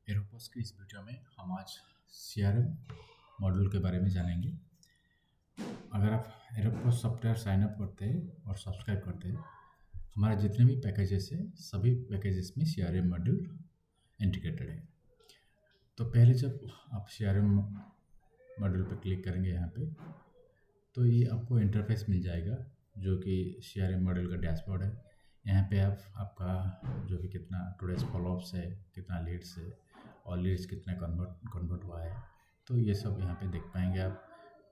एरोपोस की इस वीडियो में हम आज सीआरएम मॉड्यूल के बारे में जानेंगे। अगर आप एरोपोस सॉफ्टवेयर साइन अप करते हैं और सब्सक्राइब करते हैं, हमारे जितने भी पैकेजेस हैं सभी पैकेजेस में सीआरएम मॉड्यूल इंटीग्रेटेड है। तो पहले जब आप सीआरएम मॉड्यूल पर क्लिक करेंगे यहाँ पे, तो ये आपको इंटरफेस मिल जाएगा जो कि सीआरएम मॉड्यूल का डैशबोर्ड है। यहाँ पे आप आपका जो भी कितना टुडेज फॉलोअप्स है, कितना लीड्स है और लीड्स कितना कन्वर्ट हुआ है, तो ये सब यहाँ पे देख पाएंगे आप।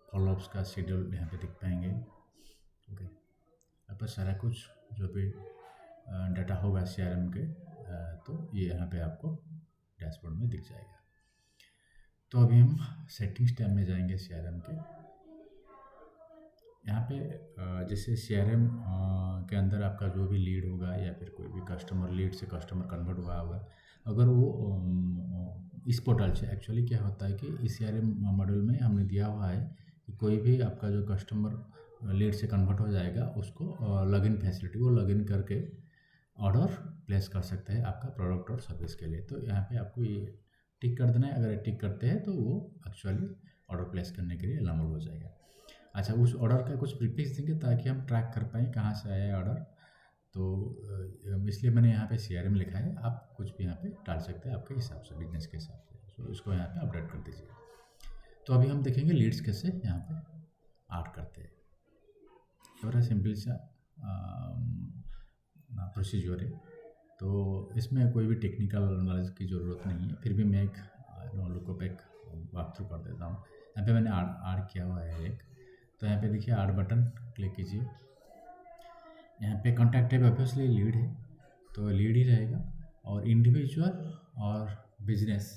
फॉलोअप्स का शेड्यूल यहाँ पे देख पाएंगे। ओके, आप सारा कुछ जो भी डाटा होगा सीआरएम के, तो ये यहाँ पे आपको डैशबोर्ड में दिख जाएगा। तो अभी हम सेटिंग्स टैब में जाएंगे सीआरएम के। यहाँ पे जैसे सीआरएम के अंदर आपका जो भी लीड होगा या फिर कोई भी कस्टमर लीड से कस्टमर कन्वर्ट हुआ होगा, अगर वो इस पोर्टल से एक्चुअली क्या होता है कि इस सीआरएम मॉड्यूल में हमने दिया हुआ है कि कोई भी आपका जो कस्टमर लीड से कन्वर्ट हो जाएगा उसको लॉगिन फैसिलिटी, वो लॉगिन करके ऑर्डर प्लेस कर सकते हैं आपका प्रोडक्ट और सर्विस के लिए। तो यहाँ पे आपको ये टिक कर देना है। अगर टिक करते हैं तो वो एक्चुअली ऑर्डर प्लेस करने के लिए अलाउड हो जाएगा। अच्छा, उस ऑर्डर का कुछ प्रीफिक्स देंगे ताकि हम ट्रैक कर पाएँ कहाँ से आया है ऑर्डर। तो इसलिए मैंने यहाँ पे सीआरएम लिखा है। आप कुछ भी यहाँ पे डाल सकते हैं आपके हिसाब से, बिजनेस के हिसाब से। तो इसको यहाँ पे अपडेट कर दीजिए। तो अभी हम देखेंगे लीड्स कैसे यहाँ पे ऐड करते हैं। ये बड़ा सिंपल सा प्रोसीजर है, तो इसमें कोई भी टेक्निकल नॉलेज की ज़रूरत नहीं है। फिर भी मैं एक लोगों पे एक वॉक थ्रू कर देता हूँ। यहाँ पे मैंने ऐड किया हुआ है एक। तो यहाँ पे देखिए ऐड बटन क्लिक कीजिए। यहाँ पे कॉन्टैक्ट टाइप ऑब्वियसली लीड है, तो लीड ही रहेगा। और इंडिविजुअल और बिजनेस,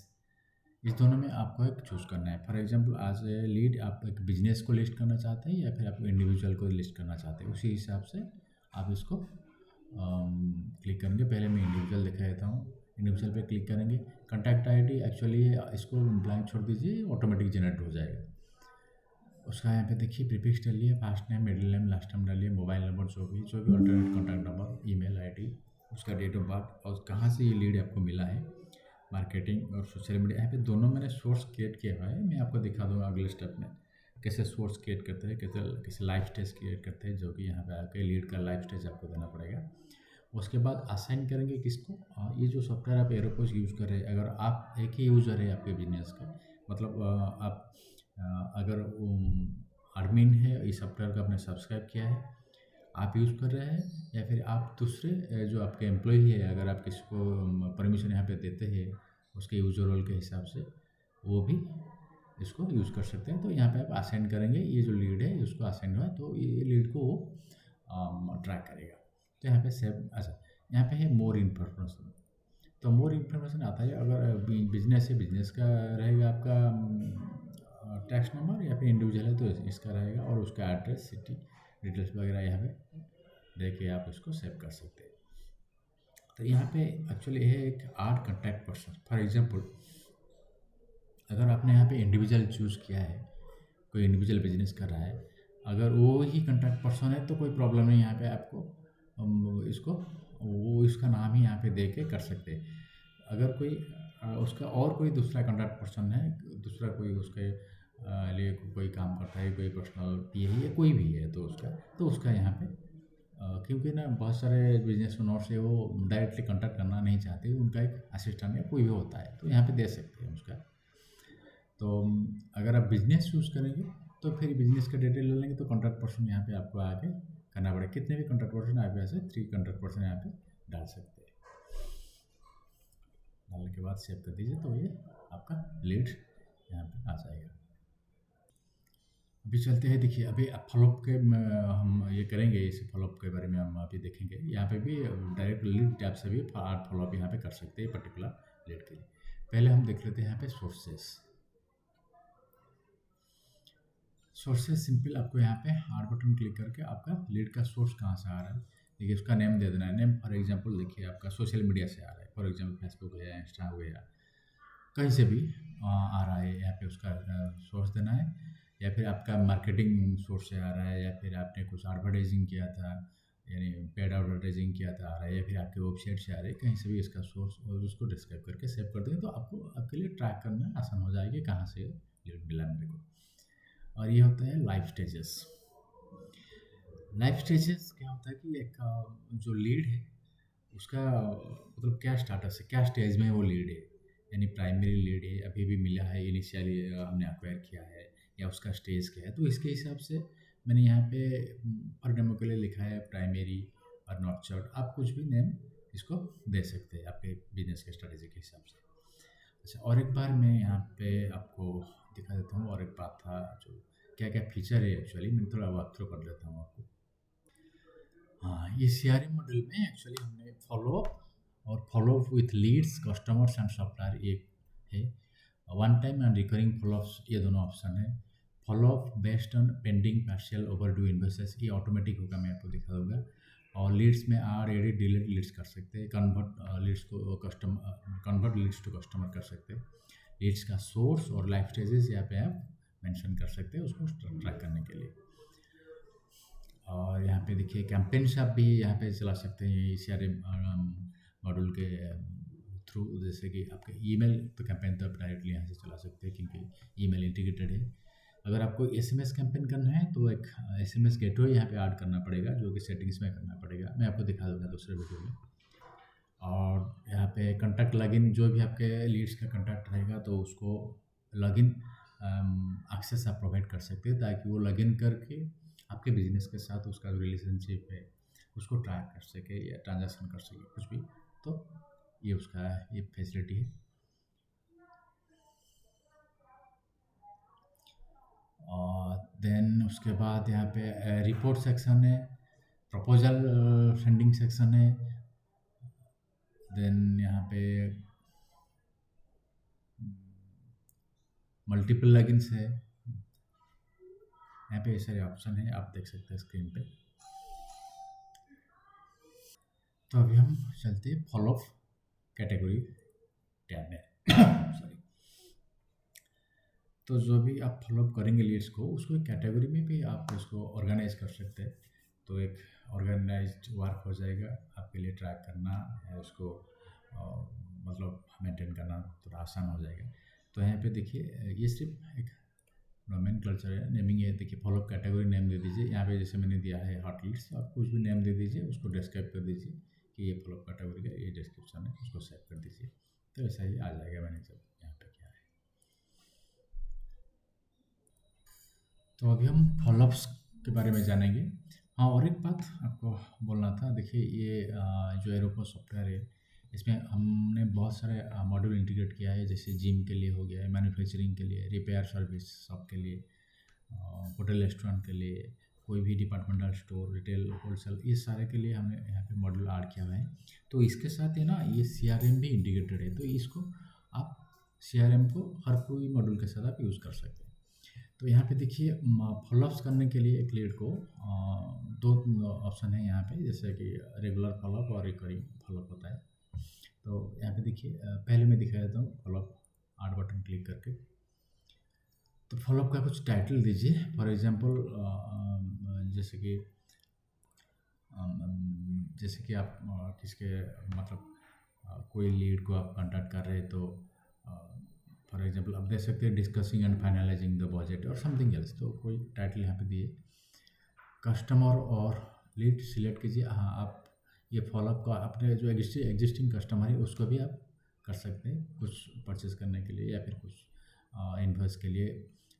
इस दोनों में आपको एक चूज़ करना है। फॉर एग्जांपल आज लीड आप एक बिजनेस को लिस्ट करना चाहते हैं या फिर आप इंडिविजुअल को लिस्ट करना चाहते हैं, उसी हिसाब से आप इसको क्लिक करेंगे। पहले मैं इंडिविजुअल दिखा देता हूँ। इंडिविजुअल पे क्लिक करेंगे। कॉन्टैक्ट आईडी एक्चुअली इसको ब्लैंक छोड़ दीजिए, ऑटोमेटिक जनरेट हो जाएगा। उसका यहाँ पे देखिए प्रीफिक्स डालिए, first name, middle name, last name डालिए, मोबाइल नंबर जो भी alternate contact number, email ID, उसका डेट ऑफ बर्थ और कहाँ से ये लीड आपको मिला है। मार्केटिंग और सोशल मीडिया, यहाँ पे दोनों मैंने सोर्स क्रिएट किया हुआ है। मैं आपको दिखा दूँगा अगले स्टेप में कैसे सोर्स क्रिएट करते हैं, कैसे लाइफ स्टेज क्रिएट करते हैं, जो कि यहाँ पे आके लीड का लाइफ स्टेज आपको देना पड़ेगा। उसके बाद असाइन करेंगे किसको। ये जो सॉफ्टवेयर आप एरोपोस यूज़ कर रहे हैं, अगर आप एक ही यूज़र है आपके बिजनेस का, मतलब आप अगर एडमिन है, इस सॉफ्टवेयर का आपने सब्सक्राइब किया है, आप यूज़ कर रहे हैं, या फिर आप दूसरे जो आपके एम्प्लॉई है, अगर आप किसी को परमिशन यहाँ पे देते हैं उसके यूज़र रोल के हिसाब से, वो भी इसको यूज़ कर सकते हैं। तो यहाँ पे आप असाइन करेंगे, ये जो लीड है उसको असाइन हुआ तो ये लीड को वो ट्रैक करेगा। तो यहाँ पे सेव, अच्छा यहाँ पे है मोर इन्फॉर्मेशन। तो मोर इन्फॉर्मेशन आता है, अगर बिजनेस है, बिजनेस का रहेगा आपका टैक्स नंबर, या फिर इंडिविजुअल है तो इसका रहेगा, और उसका एड्रेस, सिटी डिटेल्स वगैरह यहाँ पे देके आप इसको सेव कर सकते हैं। तो यहाँ पे एक्चुअली है एक add contact person. For example अगर आपने यहाँ पे इंडिविजुअल चूज़ किया है, कोई इंडिविजुअल बिजनेस कर रहा है, अगर वो ही कॉन्टैक्ट पर्सन है तो कोई प्रॉब्लम नहीं। यहाँ पे आपको इसको वो इसका नाम ही यहाँ पे दे के कर सकते हैं। अगर कोई उसका और कोई दूसरा कॉन्टैक्ट पर्सन है, दूसरा कोई उसके लिए कोई काम करता है, कोई पर्सनल पी है या कोई भी है, तो उसका यहाँ पे क्योंकि ना बहुत सारे बिजनेस ओनर्स है वो डायरेक्टली कॉन्टैक्ट करना नहीं चाहते, उनका एक असिस्टेंट या कोई भी होता है, तो यहाँ पे दे सकते हैं उसका। तो अगर आप बिजनेस चूज़ करेंगे तो फिर बिजनेस का डिटेल ले लेंगे, तो कॉन्टैक्ट पर्सन यहाँ पे आपको आके करना पड़ेगा। कितने भी कॉन्टैक्ट पर्सन आप ऐसे 3 कॉन्टैक्ट पर्सन यहाँ पे डाल सकते हैं। डालने के बाद सेव कर दीजिए, तो ये आपका लीड यहाँ पे आ जाएगा। अभी चलते हैं, देखिए अभी फॉलोअप के हम ये करेंगे, इस फॉलोअप के बारे में हम अभी देखेंगे। यहाँ पे भी डायरेक्ट लीड टैब से भी फॉलोअप यहाँ पे कर सकते हैं पर्टिकुलर लीड के लिए। पहले हम देख लेते हैं यहाँ पे सोर्सेस सिंपल। आपको यहाँ पे हार्ड बटन क्लिक करके आपका लीड का सोर्स कहाँ से आ रहा है, देखिए उसका नेम दे देना है। नेम फॉर एग्जांपल देखिए आपका सोशल मीडिया से आ रहा है, फॉर एग्जांपल फेसबुक हो या इंस्टा हो या कहीं से भी आ रहा है, यहाँ पे उसका सोर्स देना है। या फिर आपका मार्केटिंग सोर्स से आ रहा है, या फिर आपने कुछ एडवर्टाइजिंग किया था, यानी पेड एडवर्टाइजिंग किया था आ रहा है या फिर आपके वेबसाइट से आ रहा है, कहीं से भी इसका सोर्स और उसको डिस्क्राइब करके सेव कर दें तो आपको आपके लिए ट्रैक करना आसान हो जाएगी कहाँ से लीड मिला मेरे को। और ये होता है लाइफ स्टेजेस। लाइफ स्टेजेस क्या होता है कि एक जो लीड है उसका मतलब क्या स्टाटस है, क्या स्टेज में वो लीड है, यानी प्राइमरी लीड है, अभी भी मिला है, इनिशियली हमने एक्वायर किया है, या उसका स्टेज क्या है। तो इसके हिसाब से मैंने यहाँ पे हर डेमो के लिए लिखा है प्राइमरी और नॉर्चर्ड। आप कुछ भी नेम इसको दे सकते हैं आपके बिजनेस के स्ट्रेटेजी के हिसाब से। अच्छा, और एक बार मैं यहाँ पे आपको दिखा देता हूँ, और एक बात था जो क्या क्या फीचर है एक्चुअली, मैं थोड़ा वॉक थ्रू कर देता हूँ आपको। हाँ, ये सीआरएम मॉडल में एक्चुअली हमने फॉलो अप और follow up with leads, customers and supplier एक है। One time and recurring follow ups ये दोनों ऑप्शन है। Follow up based on pending partial overdue invoices, ये ऑटोमेटिक होगा, मैं आपको दिखा दूंगा। और लीड्स में आर एडिट डिलीट लीड्स कर सकते हैं, कन्वर्ट लीड्स को customer, convert leads to customer कर सकते हैं। लीड्स का सोर्स और लाइफ स्टेजेस यहाँ पे आप मेंशन कर सकते हैं उसको ट्रैक करने के लिए। और यहाँ पे देखिए कैंपेन्स आप भी यहाँ पे चला सकते हैं सीआरएम मॉड्यूल के थ्रू, जैसे कि आपके ईमेल तो कैंपेन तो आप डायरेक्टली यहाँ से चला सकते हैं क्योंकि ईमेल इंटीग्रेटेड है। अगर आपको एसएमएस कैंपेन करना है तो एक एसएमएस गेटवे यहाँ पे ऐड करना पड़ेगा, जो कि सेटिंग्स में करना पड़ेगा, मैं आपको दिखा दूँगा दूसरे वीडियो में। और यहाँ पे कॉन्टैक्ट लॉगिन, जो भी आपके लीड्स का कॉन्टैक्ट रहेगा तो उसको लॉगिन एक्सेस आप प्रोवाइड कर सकते हैं, ताकि वो लॉगिन करके आपके बिजनेस के साथ उसका जो रिलेशनशिप है उसको ट्रैक कर सके या ट्रांजैक्शन कर सके कुछ भी। तो ये उसका ये फैसिलिटी है। और देन उसके बाद यहाँ पे रिपोर्ट सेक्शन है, प्रपोजल सेंडिंग सेक्शन है। देन यहाँ पे मल्टीपल लॉगिन्स है, यहाँ पे ये सारे ऑप्शन है, आप देख सकते हैं स्क्रीन पे। तो अभी हम चलते हैं फॉलो अप कैटेगरी टैब में सॉरी। तो जो भी आप फॉलोअप करेंगे लीड्स को, उसको एक कैटेगरी में भी आप इसको ऑर्गेनाइज कर सकते हैं, तो एक ऑर्गेनाइज्ड वर्क हो जाएगा आपके लिए। ट्रैक करना या उसको मतलब मेंटेन करना थोड़ा आसान हो जाएगा। तो यहाँ पे देखिए ये सिर्फ एक नोमेनक्लेचर है, नेमिंग है। देखिए फॉलोअप कैटेगरी नेम दे दीजिए, यहाँ पे जैसे मैंने दिया है हॉट लीड्स, तो आप कुछ भी नेम दे दीजिए, उसको डिस्क्राइब कर दीजिए कि ये फॉलोअप कैटेगरी का ये डिस्क्रिप्शन है, उसको सेव कर दीजिए, तो ऐसा ही आ जाएगा। मैंने जब यहाँ पे किया है। तो अभी हम फॉलोअप्स के बारे में जानेंगे। हाँ, और एक बात आपको बोलना था, देखिए ये जो एरोपो सॉफ्टवेयर है, इसमें हमने बहुत सारे मॉड्यूल इंटीग्रेट किया है, जैसे जिम के लिए हो गया है, मैन्युफैक्चरिंग के लिए, रिपेयर सर्विस शॉप के लिए, होटल रेस्टोरेंट के लिए, कोई भी डिपार्टमेंटल स्टोर, रिटेल, होलसेल, ये सारे के लिए हमने यहाँ पे मॉड्यूल ऐड किया हुआ है। तो इसके साथ है ना ये सीआरएम भी इंटीग्रेटेड है, तो इसको आप सीआरएम को हर कोई मॉड्यूल के साथ आप यूज़ कर सकते हैं। तो यहाँ पे देखिए फॉलोअप्स करने के लिए एक लीड को दो ऑप्शन है यहाँ पे, जैसे कि रेगुलर फॉलोअप और रिकरिंग फॉलोअप होता है। तो यहाँ पे देखिए पहले मैं दिखा देता हूँ फॉलोअप, आठ बटन क्लिक करके। तो फॉलोअप का कुछ टाइटल दीजिए, फॉर एग्जांपल जैसे कि आप किसके मतलब कोई लीड को आप कांटेक्ट कर रहे हैं, तो फॉर एग्जांपल आप दे सकते हैं discussing and finalising the budget और समथिंग एल्स। तो कोई टाइटल यहाँ पे दिए। कस्टमर और लीड सिलेक्ट कीजिए। हाँ, आप ये फॉलोअप का अपने जो एग्जिस्टिंग कस्टमर है उसको भी आप कर सकते हैं, कुछ परचेज करने के लिए या फिर कुछ इन्वॉइस के लिए,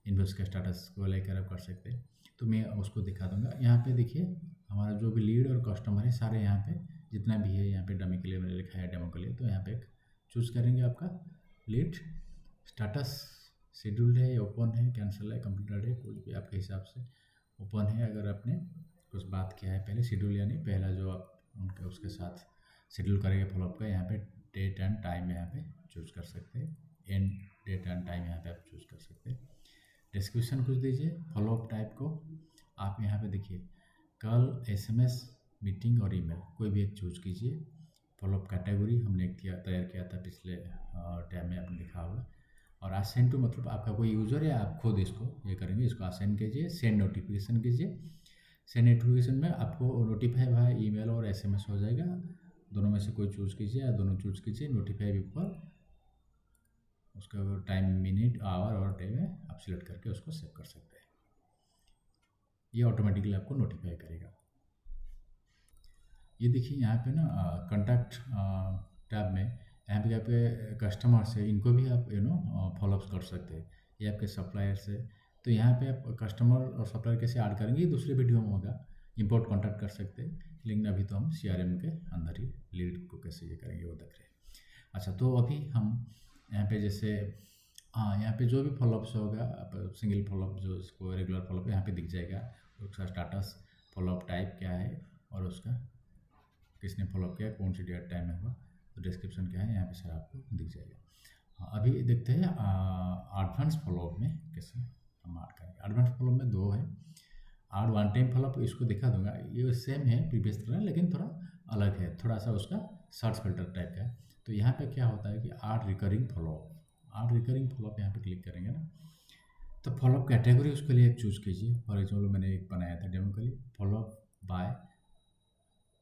इन्वॉइस के स्टेटस को लेकर आप कर सकते हैं। तो मैं उसको दिखा दूंगा। यहाँ पे देखिए हमारा जो भी लीड और कस्टमर है सारे यहाँ पे जितना भी है, यहाँ पे डमी के लिए मैंने लिखा है डेमो के लिए। तो यहाँ पे चूज़ करेंगे आपका लीड स्टेटस शेड्यूल्ड है, ओपन है, कैंसिल है, कंप्लीटेड है, कुछ भी आपके हिसाब से। ओपन है अगर आपने कुछ बात किया है पहले, शेड्यूल यानी पहला जो आप उनके उसके साथ शेड्यूल करेंगे फॉलोअप का, यहाँ पे डेट एंड टाइम यहाँ पे चूज़ कर सकते हैं, एंड डेट एंड टाइम यहाँ पे आप चूज़ कर सकते हैं। डिस्क्रिप्शन कुछ दीजिए। फॉलोअप टाइप को आप यहाँ पे देखिए कॉल, एसएमएस, मीटिंग और ईमेल, कोई भी एक चूज़ कीजिए। फॉलोअप कैटेगरी हमने तैयार किया था पिछले टैब में, आपने लिखा होगा। और असाइन टू मतलब आपका कोई यूज़र या आप खुद इसको ये करेंगे, इसको असाइन कीजिए। सेंड नोटिफिकेशन कीजिए। सेंड नोटिफिकेशन में आपको नोटिफाई बाय ईमेल और एसएमएस हो जाएगा। दोनों में से कोई चूज़ कीजिए या दोनों चूज़ कीजिए। नोटिफाई बिफोर उसका टाइम, मिनट, आवर और डे में आप सिलेक्ट करके उसको सेव कर सकते हैं। ये ऑटोमेटिकली आपको नोटिफाई करेगा। ये देखिए यहाँ पे ना कॉन्टैक्ट टैब में यहाँ पे आपके कस्टमर्स है, इनको भी आप फॉलोअप कर सकते हैं। ये आपके सप्लायर्स है, तो यहाँ पे आप कस्टमर और सप्लायर कैसे ऐड करेंगे, ये दूसरे वीडियो में होगा। इंपोर्ट कॉन्टैक्ट कर सकते हैं, लेकिन अभी तो हम CRM के अंदर ही लीड को कैसे ये करेंगे वो देख रहे हैं। अच्छा, तो अभी हम यहाँ पे जैसे यहाँ पे जो भी फॉलोअप्स होगा, आप सिंगल फॉलोअप जो इसको रेगुलर फॉलोअप यहाँ पे दिख जाएगा, उसका स्टाटस, फॉलोअप टाइप क्या है और उसका किसने फॉलोअप किया, कौन सी डेट टाइम में हुआ, तो डिस्क्रिप्शन क्या है यहाँ पे सारा आपको दिख जाएगा। हाँ, अभी देखते हैं एडवांस फॉलोअप में कैसे हम ऐड करेंगे। एडवांस फॉलोअप में दो है, ऐड वन टाइम फॉलोअप, इसको दिखा दूंगा। ये सेम है प्रीवियस तरह, लेकिन थोड़ा अलग है, थोड़ा सा उसका सर्च फिल्टर टाइप का है। तो यहाँ पे क्या होता है कि add recurring follow up, add recurring follow up यहाँ पे क्लिक करेंगे ना, तो फॉलोअप कैटेगरी उसके लिए एक चूज़ कीजिए। फॉर एग्जाम्पल मैंने एक बनाया था डेमो के लिए, फॉलोअप बाय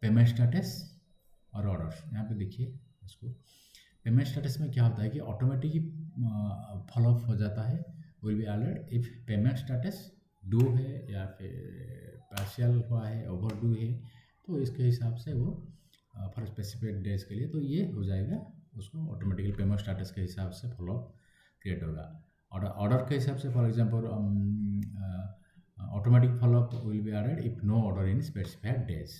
पेमेंट स्टेटस और ऑर्डर्स। यहाँ पे देखिए इसको, पेमेंट स्टेटस में क्या होता है कि ऑटोमेटिकली फॉलोअप हो जाता है, will be alert if payment status do है या फिर पार्शियल हुआ है, ओवर डू है, तो इसके हिसाब से वो फॉर स्पेसिफिक डेज के लिए तो ये हो जाएगा, उसको ऑटोमेटिकली पेमेंट स्टेटस के हिसाब से फॉलोअप क्रिएट होगा। ऑर्डर के हिसाब से for example automatic follow up will be alert if no order in specified days.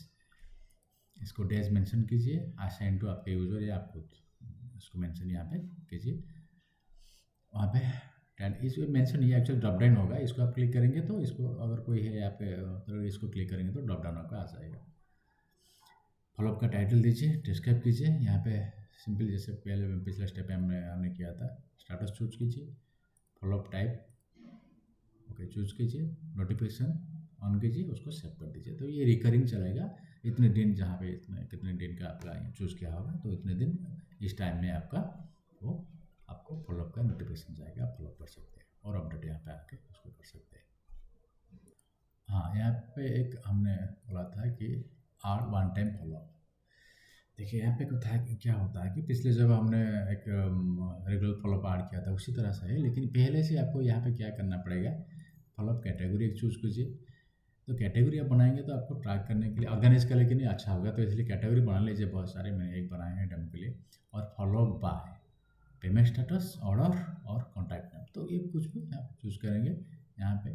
इसको डेज मेंशन कीजिए, असाइन टू आपके यूजर या आप खुद इसको मेंशन यहाँ पे कीजिए। वहाँ पे इसको मेंशन, ये एक्चुअल ड्रॉप डाउन होगा, इसको आप क्लिक करेंगे तो इसको अगर कोई है यहाँ पे तो इसको क्लिक करेंगे तो ड्रॉप डाउन आपका आ जाएगा। फॉलोअप का टाइटल दीजिए, डिस्क्राइब कीजिए। यहाँ पे सिंपल जैसे पहले पिछले स्टेप में हमने किया था, स्टाटस चूज कीजिए, फॉलोअप टाइप ओके चूज कीजिए, नोटिफिकेशन ऑन कीजिए, उसको सेव कर दीजिए। तो ये रिकरिंग चलेगा इतने दिन, जहाँ पे इतने कितने दिन का आपका चूज़ किया होगा, तो इतने दिन इस टाइम में आपका वो आपको फॉलोअप का नोटिफिकेशन जाएगा, आप फॉलोअप कर सकते हैं और अपडेट यहाँ पे आके उसको कर सकते हैं। हाँ, यहाँ पे एक हमने बोला था कि आर वन टाइम फॉलोअप। देखिए यहाँ पे क्या होता है कि पिछले जब हमने एक रेगुलर फॉलोअप ऐड किया था उसी तरह से है, लेकिन पहले से आपको यहाँ पे क्या करना पड़ेगा, फॉलोअप कैटेगरी एक चूज़ कीजिए। तो कैटेगरी आप बनाएंगे तो आपको ट्रैक करने के लिए, ऑर्गेनाइज करने के लिए अच्छा होगा, तो इसलिए कैटेगरी बना लीजिए। बहुत सारे मैंने एक बनाए हैं डेमो के लिए। और follow by payment status, order और कॉन्टैक्ट नेम, तो ये कुछ भी आप चूज़ करेंगे यहाँ पे।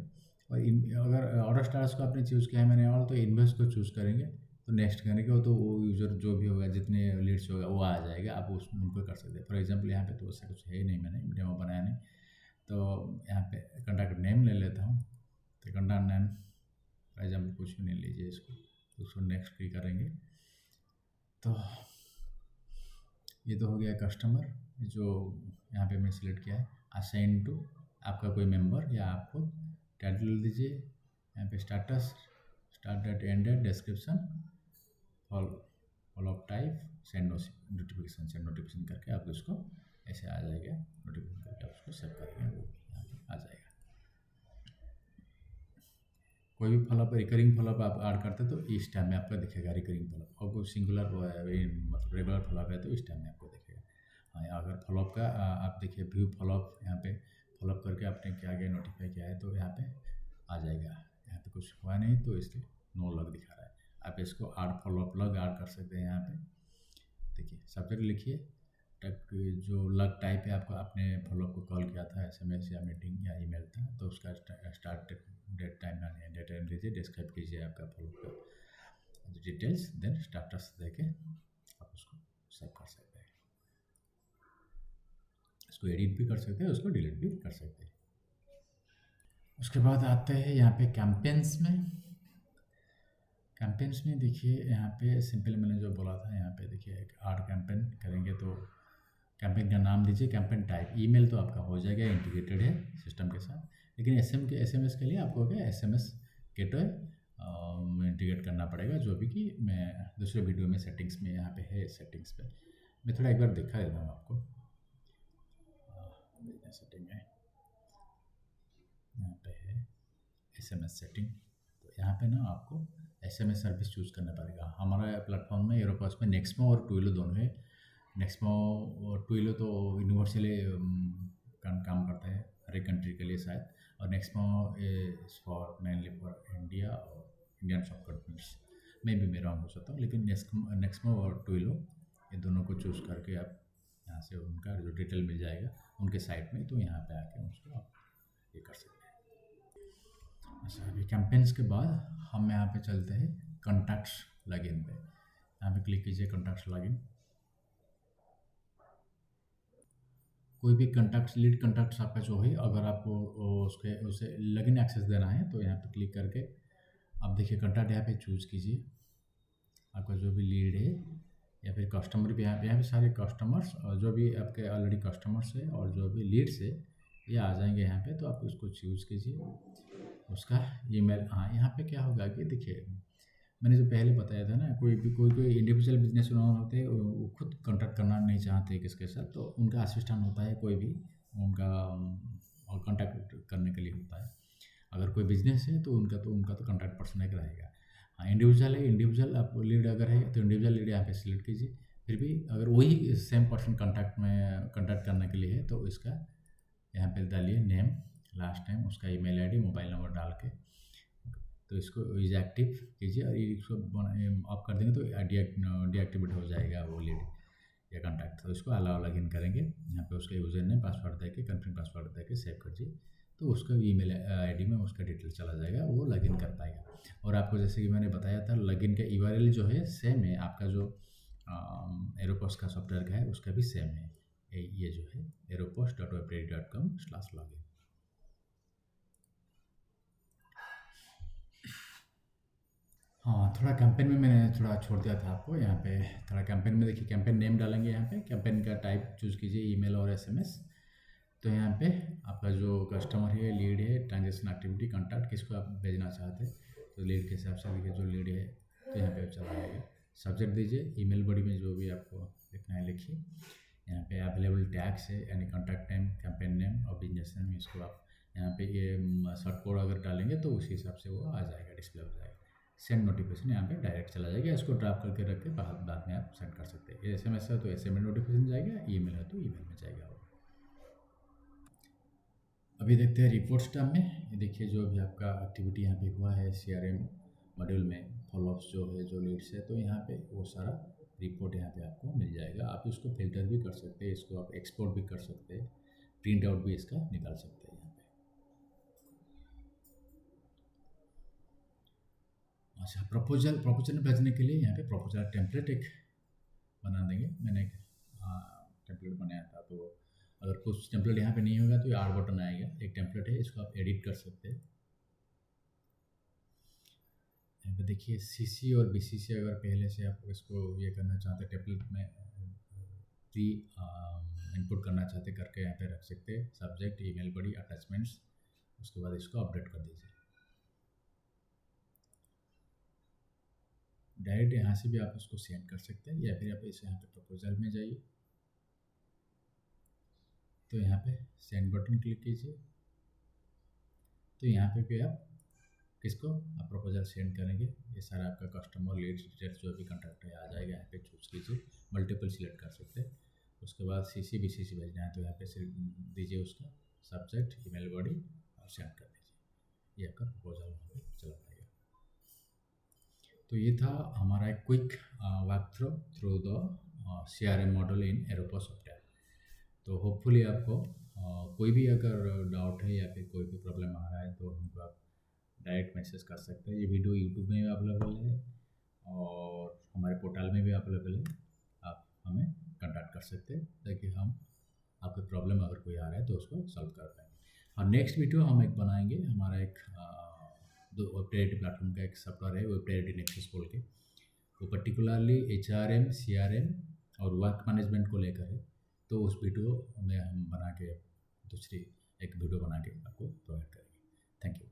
और अगर ऑर्डर स्टेटस को आपने चूज़ किया है मैंने, और तो इन्वेस को चूज़ करेंगे तो नेक्स्ट करने के तो वो यूज़र जो भी होगा, जितने लीड्स होगा वो आ जाएगा, आप उनको कर सकते हैं। फॉर एग्जाम्पल यहाँ पे तो उससे कुछ है ही नहीं, मैंने डेमो बनाया नहीं, तो यहाँ पे कॉन्टैक्ट नेम ले लेता हूँ। तो कॉन्टैक्ट नेम फॉर एग्जाम्पल कुछ भी नहीं लीजिए इसको, तो उसको नेक्स्ट क्लिक करेंगे। तो ये तो हो गया कस्टमर, जो यहाँ पे मैं सिलेक्ट किया है। असाइन टू आपका कोई मेंबर या आपको टाइटल दीजिए, यहाँ पे status, start date, end date, description, follow up type, send notification, send notification करके आप उसको ऐसे आ जाएगा, नोटिफिकेशन करके आप उसको सेव करेंगे, वो यहाँ पे आ जाएगा। कोई भी फॉलोअप, रिकरिंग फॉलोअप आप ऐड करते तो इस टाइम में आपका दिखेगा रिकरिंग फॉलोअप, और कोई सिंगुलर मतलब रेगुलर फॉलोअप है तो इस टाइम में आपको दिखेगा। हाँ, अगर फॉलोअप का आप देखिए व्यू फॉलोअप, यहाँ पे फॉलोअप करके आपने क्या किया, नोटिफाई किया है, तो यहाँ पे आ जाएगा। यहाँ पे कुछ हुआ नहीं तो इसलिए नो लग दिखा रहा है। आप इसको ऐड फॉलोअप लग ऐड कर सकते हैं। यहाँ पे देखिए सब्जेक्ट लिखिए, जो लग टाइप है आपको, आपने फॉलोअप को कॉल किया था, SMS या मीटिंग या ईमेल था, तो उसका start date time date time दीजिए, डिस्क्राइब कीजिए आपका फॉलोअप का डिटेल्स, देन स्टाटस देके आप उसको सेव कर सकते हैं। इसको एडिट भी कर सकते हैं, उसको डिलीट भी कर सकते हैं। उसके बाद आते हैं यहाँ पे कैंपेन्स में। कैंपेन्स में देखिए यहाँ पे सिंपल मैंने जो बोला था, यहाँ पे देखिए एक ऐड कैंपेन करेंगे तो कैंपेन का नाम दीजिए, कैंपेन टाइप ईमेल तो आपका हो जाएगा, इंटीग्रेटेड है सिस्टम के साथ। लेकिन SMS के लिए आपको क्या SMS गेटवे इंटीग्रेट करना पड़ेगा, जो भी कि मैं दूसरे वीडियो में सेटिंग्स में यहाँ पे है, सेटिंग्स पे मैं थोड़ा एक बार दिखा देता हूँ आपको। सेटिंग है, यहाँ पे है SMS सेटिंग, तो यहाँ पे ना आपको एसएमएस सर्विस चूज़ करना पड़ेगा। हमारा प्लेटफॉर्म में एरोपास में नेक्स्टमो और ट्विलो दोनों है। नेक्स्टमो और ट्विलो तो यूनिवर्सली काम करता है हर एक कंट्री के लिए शायद, और Nexmo is for mainly for India और इंडियन सब कंट्रीज में भी मैं रॉन्ग हो सकता हूँ, लेकिन नेक्स्टमो और ट्विलो ये दोनों को चूज़ करके आप यहाँ से उनका जो डिटेल मिल जाएगा उनके साइट में, तो यहाँ पे आके उसको आप ये कर सकते हैं। अच्छा, अभी कैंपेन्स के बाद हम यहाँ पे चलते हैं कॉन्टैक्ट्स लॉगिन पे। यहाँ पे क्लिक कीजिए कॉन्टैक्ट्स लॉगिन। कोई भी कॉन्टैक्ट्स लीड कॉन्टैक्ट्स आपका जो है, अगर आपको उसके उसे लॉगिन एक्सेस देना है तो यहाँ पे क्लिक करके आप देखिए कॉन्टैक्ट यहाँ पे चूज़ कीजिए। आपका जो भी लीड है या फिर कस्टमर भी यहाँ पे सारे कस्टमर्स और जो भी आपके ऑलरेडी कस्टमर्स है और जो भी लीड्स है ये आ जाएंगे यहाँ पे, तो आप उसको चूज़ कीजिए। उसका ईमेल, हाँ यहाँ पे क्या होगा कि देखिए मैंने जो पहले बताया था ना, कोई इंडिविजुअल बिजनेस ओनर होते हैं वो खुद कॉन्टैक्ट करना नहीं चाहते किसके साथ, तो उनका असिस्टेंट होता है कोई भी उनका और कॉन्टैक्ट करने के लिए होता है। अगर कोई बिजनेस है तो उनका तो कॉन्टैक्ट पर्सन एक रहेगा। हाँ, इंडिविजुअल है, इंडिविजुअल आप लीड अगर है तो इंडिविजुअल लीड यहाँ पे सिलेक्ट कीजिए। फिर भी अगर वही सेम पर्सन कॉन्टैक्ट करने के लिए है तो इसका यहाँ पे डालिए नेम, लास्ट टाइम उसका ईमेल आईडी, मोबाइल नंबर डाल के, तो इसको इज एक्टिव कीजिए और इसको आप कर देंगे तो डीएक्टिवेट हो जाएगा वो लीड या कॉन्टैक्ट। तो इसको अलाउ लॉगिन करेंगे, यहाँ पे उसका यूज़र नेम पासवर्ड दे के कंफर्म पासवर्ड दे के सेव कर दीजिए, तो उसका ईमेल आईडी में उसका डिटेल चला जाएगा, वो लॉगिन कर पाएगा। और आपको जैसे कि मैंने बताया था लॉगिन का यूआरएल जो है सेम है, आपका जो एरोपोस्ट का सॉफ्टवेयर का है उसका भी सेम है, ये जो है aeropost.webtrading.com/login। हाँ, थोड़ा कैंपेन में मैंने थोड़ा छोड़ दिया था आपको, यहाँ पे थोड़ा कैंपेन में देखिए कैंपेन नेम डालेंगे, यहाँ पे कैंपेन का टाइप चूज़ कीजिए ईमेल और एसएमएस। तो यहाँ पे आपका जो कस्टमर है, लीड है, ट्रांजेक्शन एक्टिविटी, कॉन्टैक्ट किसको आप भेजना चाहते हैं, तो लीड के हिसाब से देखिए जो लीड है तो यहाँ पे चला जाएगा। सब्जेक्ट दीजिए ईमेल बॉडी में जो भी आपको लिखना है लिखिए। यहाँ पे अवेलेबल टैग्स है यानी कॉन्टैक्ट नेम, कैंपेन नेम और बिजनेस नेम, इसको आप यहाँ पे ये शॉर्ट कोड अगर डालेंगे तो उसी हिसाब से वो आ जाएगा, डिस्प्ले हो जाएगा। सेंड नोटिफिकेशन यहाँ पे डायरेक्ट चला जाएगा, इसको ड्राप करके रख के बाद में आप सेंड कर सकते हैं। एसएमएस है तो एसएमएस नोटिफिकेशन जाएगा, ईमेल है तो ईमेल में जाएगा। अभी देखते हैं रिपोर्ट्स टैब में। ये देखिए जो भी आपका एक्टिविटी यहाँ पे हुआ है सीआरएम मॉड्यूल में, फॉलोअप्स जो है, जो लीड्स है, तो यहाँ पे वो सारा रिपोर्ट यहाँ पे आपको मिल जाएगा। आप इसको फिल्टर भी कर सकते हैं, इसको आप एक्सपोर्ट भी कर सकते हैं, प्रिंट आउट भी इसका निकाल सकते हैं यहाँ पे। अच्छा, प्रपोजल भेजने के लिए यहाँ पे प्रपोजल टेम्पलेट एक बना देंगे। मैंने एक टेम्पलेट बनाया था, तो अगर कुछ टेम्पलेट यहाँ पे नहीं होगा तो ये आर बटन आएगा, एक टेम्पलेट है, इसको आप एडिट कर सकते हैं। यहाँ पे देखिए सीसी और बीसीसी अगर पहले से आप इसको ये करना चाहते टेम्पलेट में प्री इनपुट करना चाहते करके यहाँ पे रख सकते हैं, सब्जेक्ट, ईमेल बॉडी, अटैचमेंट्स, उसके बाद इसको अपडेट कर दीजिए। डायरेक्ट यहाँ से भी आप उसको सेंड कर सकते हैं, या फिर आप इसे यहाँ पे प्रपोजल में जाइए, तो यहाँ पे सेंड बटन क्लिक कीजिए, तो यहाँ पे भी आप किसको आप प्रपोजल सेंड करेंगे, ये सारा आपका कस्टमर लीड डिटेल्स जो भी कॉन्टैक्ट है आ जाएगा। यहाँ पे चूज़ कीजिए, मल्टीपल सिलेक्ट कर सकते हैं। उसके बाद सीसी बीसीसी भेजना है तो यहाँ पे दीजिए उसका सब्जेक्ट, ईमेल बॉडी और सेंड कर दीजिए, ये आपका प्रपोजल वहाँ पे चला जाएगा। तो ये था हमारा एक quick walk through the CRM model in Aeropost software. तो होपफुली आपको कोई भी अगर डाउट है या फिर कोई भी प्रॉब्लम आ रहा है तो हमको आप डायरेक्ट मैसेज कर सकते हैं। ये वीडियो यूट्यूब में भी अवेलेबल है और हमारे पोर्टल में भी अवेलेबल है, आप हमें कांटेक्ट कर सकते हैं ताकि हम आपकी प्रॉब्लम अगर कोई आ रहा है तो उसको सॉल्व कर पाएंगे। और नेक्स्ट वीडियो हम एक बनाएंगे, हमारा एक वेबटेरिटी प्लेटफॉर्म का एक सॉफ्टवेयर है वेबटेरिटी नेक्सस बोल के, वो पर्टिकुलरली एचआरएम, सीआरएम और वर्क मैनेजमेंट को लेकर है। तो उस वीडियो में हम बना के दूसरी एक वीडियो बना के आपको प्रोवाइड करेंगे। Thank you.